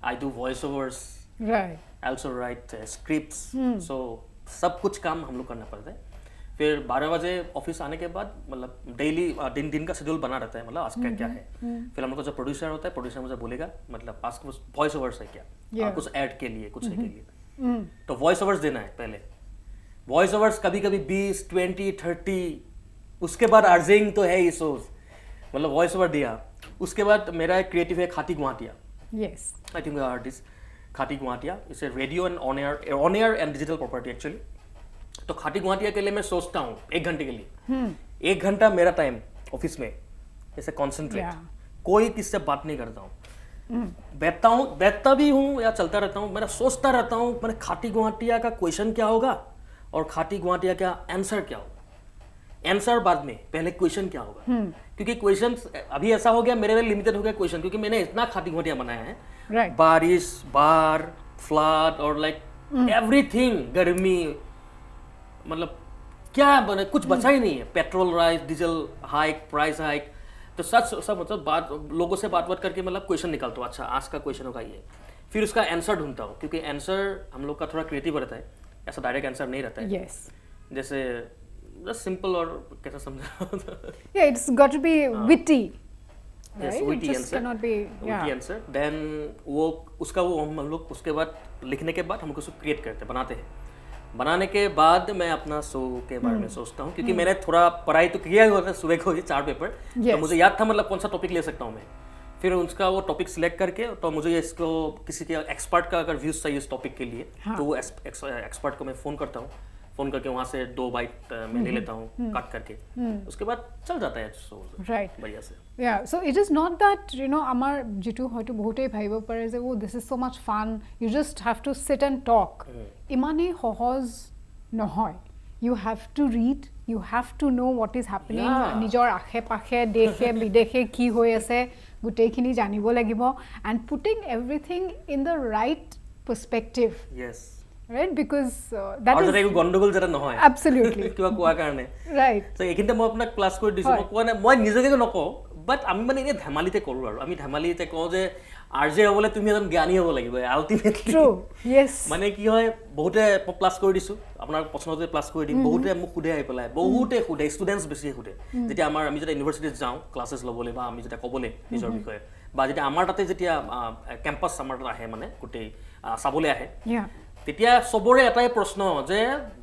I do voice overs, also write scripts, so सब कुछ काम हम लोग करना पड़ता है. फिर 12 बजे ऑफिस आने के बाद मतलब डेली दिन का शेड्यूल बना रहता है, मतलब आज का क्या है. फिर हम लोग का जो प्रोड्यूसर होता है, प्रोड्यूसर मुझे बोलेगा मतलब आज वॉइस ओवर्स है क्या, कुछ ऐड के लिए, कुछ है के लिए, तो वॉइस ओवर्स देना है पहले. वॉइस ओवर्स कभी 20, 20, 30, उसके बाद आर्जिंग तो है ही शोज, मतलब वॉइस ओवर दिया. उसके बाद मेरा एक क्रिएटिव है खाती गुवाहाटिया. यस, आई थिंक आर्टिस्ट खाती गुवाहाटिया इस radio and on air and digital property actually. तो खाती गुवाहाटिया के लिए मैं सोचता हूँ 1 घंटे के लिए. 1 घंटा मेरा टाइम ऑफिस में ऐसे कॉन्सेंट्रेट, कोई किससे बात नहीं करता हूँ. बैठता भी हूँ या चलता रहता हूँ, मेरा सोचता रहता हूँ मैंने खाती गुवाहाटिया का क्वेश्चन क्या होगा और खाती गुवाहाटिया का आंसर क्या होगा. आंसर बाद में, पहले क्वेश्चन क्या होगा. क्योंकि क्वेश्चन अभी ऐसा हो गया, मेरे लिए लिमिटेड हो गया क्वेश्चन, क्योंकि मैंने इतना खाती गुवाहाटिया बनाया है. बारिश, बाढ़, फ्लड और लाइक एवरीथिंग, गर्मी, मतलब क्या बने, कुछ बचा ही नहीं है. Petrol rice, diesel hike, price hike, तो सब मतलब बात लोगों से बात करके मतलब क्वेश्चन निकालता हूँ. अच्छा आज का क्वेश्चन होगा ये, फिर उसका आंसर ढूंढता हूँ, क्योंकि आंसर हम लोग का थोड़ा क्रिएटिव रहता है, ऐसा डायरेक्ट आंसर नहीं रहता है. yes. जैसे बस सिंपल और कैसा समझा. yeah, it's got to be witty. yes, witty answer, cannot be witty answer. then वो हम लोग उसके बाद लिखने के बाद हम लोग उसको क्रिएट करते हैं, बनाते हैं. बनाने के बाद मैं अपना शो के बारे में सोचता हूँ, क्योंकि मैंने थोड़ा पढ़ाई तो किया हुआ था सुबह को ही 4 पेपर, तो मुझे याद था मतलब कौन सा टॉपिक ले सकता हूँ मैं. फिर उसका वो टॉपिक सिलेक्ट करके, तो मुझे इसको किसी के एक्सपर्ट का अगर व्यूज चाहिए इस टॉपिक के लिए, तो वो एक्सपर्ट को मैं फ़ोन करता हूँ. फोन करके वहाँ से 2 बाइट मैं ले लेता हूँ काट करके उसके बाद चल जाता है शो राइट बढ़िया से Yeah, so it is not that, you know, আমাৰ যেটো হয়তো বহুতেই ভাবিব পাৰে যে this is so much fun, you just have to sit and talk. ইমানেই সহজ নহয়. You have to read, you have to know what is happening. নিজৰ আশে পাশে দেশে বিদেশে কি হৈ আছে গোটেইখিনি জানিব লাগিব and putting everything in the right perspective. Yes. Right, because that is আৰু গন্ডগোল যেটা নহয় absolutely কিবা কোৱা কাৰণে right. So এইখিনিতে মই আপোনাক ক্লাছ কৰি দিছো মই কোৱা নাই মই নিজকে নকওঁ বাট আমি মানে এনে ধেমালিতে কৰো আৰু আমি ধেমালিতে কওঁ যে আৰজে হ'বলে তুমি এজন জ্ঞানী হ'ব লাগিব আলটিমেটলি ট্ৰু yes মানে কি হয় বহুতে প্লাস কৰি দিছো আপোনাৰ পছন্দতে প্লাস কৰি দিম বহুতে মোক খুদে আই পেলাই বহুতে খুদে ষ্টুডেন্টস বেছি খুদে যেতিয়া আমি যেতিয়া ইউনিভাৰ্সিটিত যাওঁ ক্লাसेस ল'বলৈ বা আমি যেতিয়া ক'বলৈ নিজৰ বিষয়ে বা যেতিয়া আমাৰ তাতে যেতিয়া কেম্পাছ আমাৰ তাত আহে মানে গোটেই চাবলৈ আহে তেতিয়া সবৰে এটাই প্ৰশ্ন যে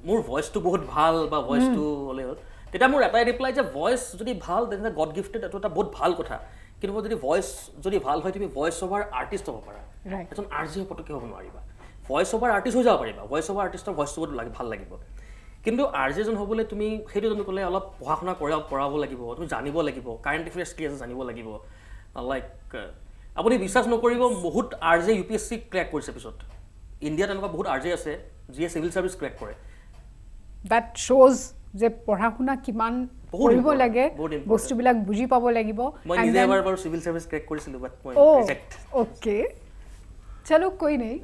মোৰ ভয়েসটো বহুত ভাল বা ভয়েসটো হলে তেতিয়া মোৰ এটাই ৰিপ্লাই যে ভয়েস যদি ভাল তেনে গড গিফটেড এটা বহুত ভাল কথা কিন্তু যদি ভয়েস যদি ভাল হয় তুমি ভয়েস ওভাৰ আৰ্টিষ্ট হ'ব পাৰা এজন আৰজি পটকে হ'ব নোৱাৰিবা ভয়েস ওভাৰ আৰ্টিষ্ট হৈ যাব পাৰিবা ভয়েস ওভাৰ আৰ্টিষ্টৰ ভয়েসটো বহুত ভাল লাগিব কিন্তু আৰজিজন হ'বলৈ তুমি সেইটো জন্য ক'লে অলপ পঢ়া-শুনা কৰাব লাগিব তুমি জানিব লাগিব কাৰেন্ট এফেয়াৰ্স কি আছে জানিব লাগিব লাইক আপুনি বিশ্বাস নকৰিব বহুত আৰজি ইউপিএসসি ক্ৰ্যাক কৰিছে পিছত ইন্ডিয়াত এনেকুৱা বহুত আৰজে আছে যিয়ে সিভিল সাৰ্ভিস ক্ৰ্যাক কৰে that shows যে পঢ়া-শুনা কিমান কৰিব লাগে বস্তুবিলাক বুজি পাব লাগিব মই নিজে এবাৰ সিভিল সাৰ্ভিস ক্ৰ্যাক কৰিছিলো বাট মই ৰিজেক্ট ওকে চলো कोई नहीं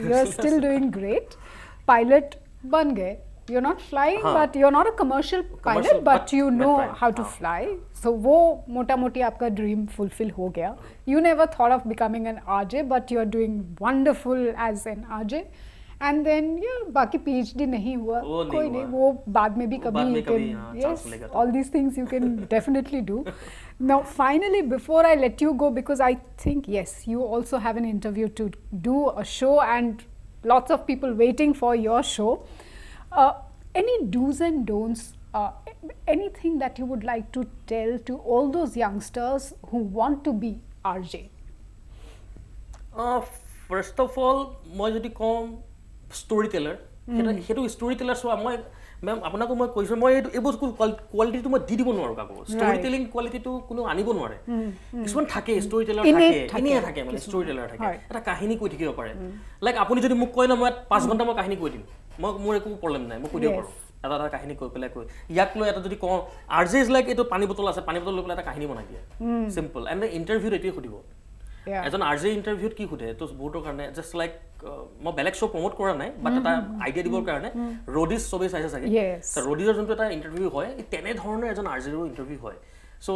you are still doing great pilot बन गए you're not flying but you're not a commercial pilot but you know how to fly so वो मोटा-मोटी आपका dream fulfill हो गया you never thought of becoming an RJ but you are doing wonderful as an RJ and then बाकी PhD नहीं हुआ कोई नहीं वो बाद में भी कभी you can yes all these things you can definitely do now finally before I let you go because I think yes you also have an interview to do a show and lots of people waiting for your show any do's and don'ts anything that you would like to tell to all those youngsters who want to be RJ first of all মই যদি কম story teller হেতু story teller so মই ma'am আপোনাকো মই কৈছো মই এই বস্তু কোৱালিটিটো মই দি দিব নোৱাৰো কাকো story telling কোৱালিটিটো কোনো আনিব নোৱাৰে কিছুমান থাকে story teller থাকে মানে story teller থাকে এটা কাহিনী কৈ থাকিব পাৰে লাইক আপুনি যদি মোক কয় না মই 5 ঘন্টা মই কাহিনী কৈ দিম মোৰ একো প্ৰবলেম নাই মই কৈ দিব পাৰো এটা কাহিনী কৈ পেলাই কৈ ইয়াক লৈ এটা যদি কওঁ আৰজে ইজ লাইক এটো পানী বটল আছে পানী বটল লৈ পেলাই এটা কাহিনী বনাই দিয়ে সিম্পল এন্ড ইন্টাৰভিউ এটোই খুদিব এজন আৰজে ইন্টাৰভিউত কি খুদে তো বহুতৰ কাৰণে জাস্ট লাইক মই বেলেগ শো প্ৰমোট কৰা নাই বাট এটা আইডিয়া দিবৰ কাৰণে ৰডিজ সবে চাইছে চাগে তো ৰডিজৰ যোনটো এটা ইন্টাৰভিউ হয় তেনে ধৰণৰ এজন আৰজেৰ ইন্টাৰভিউ হয় সো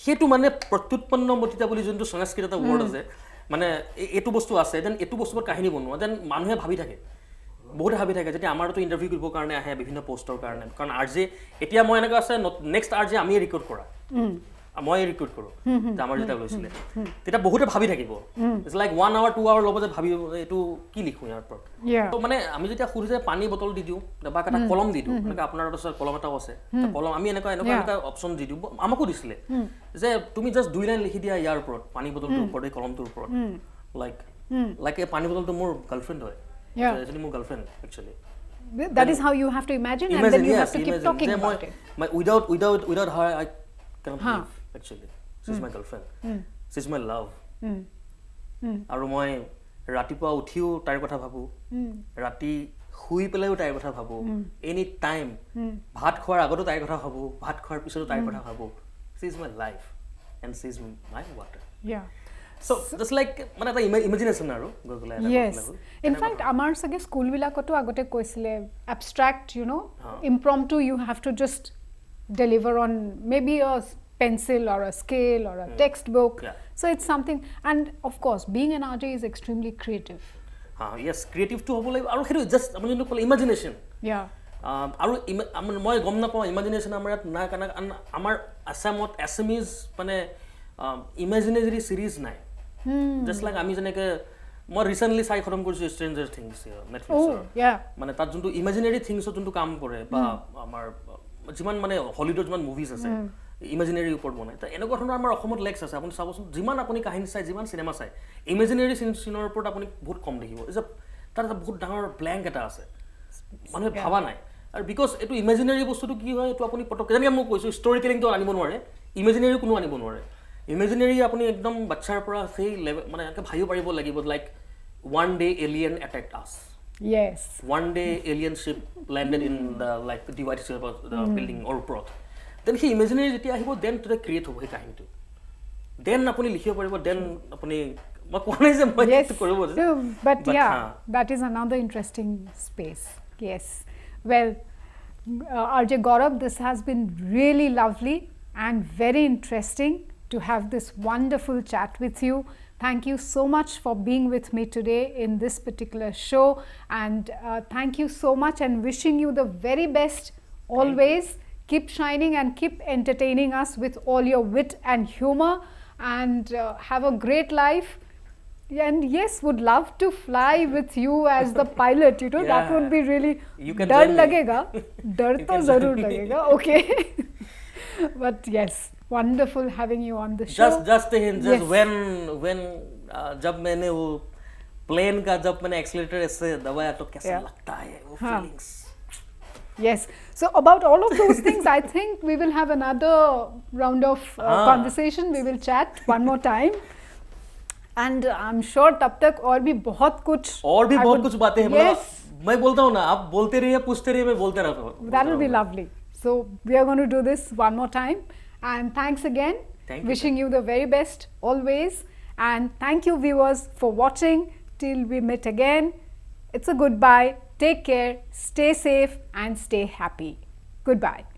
হেতু মানে প্ৰত্যুৎপন্নমতিতা বুলি যোনটো সংস্কৃত এটা ৱৰ্ড আছে মানে এটো বস্তু আছে দেন এটো বস্তুৰ কাহিনী বনোৱা দেন মানুহে ভাবি থাকে বহুত ভাবি থাকে যদি আমাৰটো ইন্টাৰভিউ কৰিব কাৰণে আহে বিভিন্ন পোষ্টৰ কাৰণে কাৰণ আৰজে এতিয়া মই এনেকা আছে নেক্সট আৰজে আমি ৰেকৰ্ড কৰা মই ৰেকৰ্ড কৰো আমাৰ যেটা লৈছিলে তেটা বহুতে ভাবি থাকিব ইটস লাইক 1 hour 2 hour লবতে ভাবি এটো কি লিখো ইয়াৰ পৰ তো মানে আমি যেতিয়া খুৰিছে পানী বটল দি দিও বা এটা কলম দি দিও মানে আপোনাৰ ওচৰত কলম এটাও আছে কলম আমি এনেকা অপচন দি দিও আমাকো দিছিলে যে তুমি জাস্ট 2 লাইন লিখি দিয়া ইয়াৰ ওপৰত পানী বটলটোৰ ওপৰত এই কলমটোৰ ওপৰত লাইক এই পানী বটলটো মোৰ গাৰ্লফ্ৰেণ্ড হয় এজনী মোৰ girlfriend actually that is how you have to imagine and then you have to keep talking about it without her I cannot live actually she's my girlfriend she's my love আৰু মই ৰাতিপুৱা উঠিও তাইৰ কথা ভাবো ৰাতি শুই পেলাইও তাইৰ কথা ভাবো এনি টাইম ভাত খোৱাৰ আগতো তাইৰ কথা ভাবো ভাত খোৱাৰ পিছতো তাইৰ কথা ভাবো she is my life and she is my water so just like মানে এটা ইমাজিনেশন আৰু গগলা এটা yes in fact আমাৰ সগে স্কুল বিলাকতো আগতে কৈছিলে abstract you know impromptu you have to just deliver on maybe a pencil or a scale or a textbook so it's something and of course being an RJ is extremely creative yes creative to hobole aru hetu just amani no call imagination aru moi gom na pa imagination amar na kana amar asamot assamese mane imaginary series nai just like ami jane ke মই recently চাই খতম কৰিছো স্ট্ৰেঞ্জাৰ things নেটফ্লিক্সৰ মানে তাত যোনটো ইমাজিনাৰী থিংছৰ যোনটো কাম কৰে বা আমাৰ যিমান মানে হলিউডৰ যিমান মুভিজ আছে ইমাজিনাৰী ওপৰত বনায় তা এনেকুৱা ধৰণৰ আমাৰ অসমত লেক্স আছে আপুনি চাবচোন যিমান আপুনি কাহিনী চাই যিমান সিনেমা চাই ইমাজিনাৰী সিনৰ ওপৰত আপুনি বহুত কম দেখিব ইজ তাৰ এটা বহুত ডাঙৰ ব্ল্যাঙ্ক এটা আছে মানুহে ভাবা নাই আৰু বিকজ এইটো ইমেজিনাৰী বস্তুটো কি হয় এইটো আপুনি পটককৈ যেনেকৈ মই কৈছোঁ ষ্টৰি টেলিংটো আনিব নোৱাৰে ইমেজিনাৰী কোনো আনিব নোৱাৰে ইমেজিনাৰী আপুনি একদম বাচ্চাৰ পৰা সেই লেভেল মানে এনেকৈ ভাবিব পাৰিব লাগিব লাইক ওৱান ডে এলিয়েন এটেকড আছ Yes. One day alien ship landed in the like device the building or operat. Then he imaginary যেতিয়া আহিব then to the create হ'ব এই কাহিনীটো then আপুনি লিখিব পাৰিব then আপুনি মই কোৱা নাই যে মই Yes. এইটো কৰিব No, but yeah, that is another interesting space. Yes. Well, RJ Gaurab'a, this has been really lovely and very interesting to have this wonderful chat with you. Thank you so much for being with me today in this particular show, and thank you so much and wishing you the very best always. Keep shining and keep entertaining us with all your wit and humor, and have a great life. And yes, would love to fly with you as the pilot, you know, that would be really You can dar join me. lagega, dar to zarur lagega, okay. But yes, wonderful having you on the show. just a hint just Yes. when जब मैंने वो plane का जब मैंने accelerator ऐसे दबाया तो कैसा Yeah. लगता है वो हाँ. Feelings Yes. So about all of those things, I think we will have another round of conversation. We will chat one more time. And I'm sure तब तक और भी बहुत कुछ और भी I बहुत would- कुछ बातें हैं Yes. मतलब मैं बोलता हूँ ना आप बोलते रहिए पूछते रहिए मैं बोलते रहता हूँ That will be lovely. So we are going to do this one more time. And thanks again. Thank you, Wishing you the very best always. And thank you viewers for watching. Till we meet again. It's a goodbye. Take care. Stay safe and stay happy. Goodbye.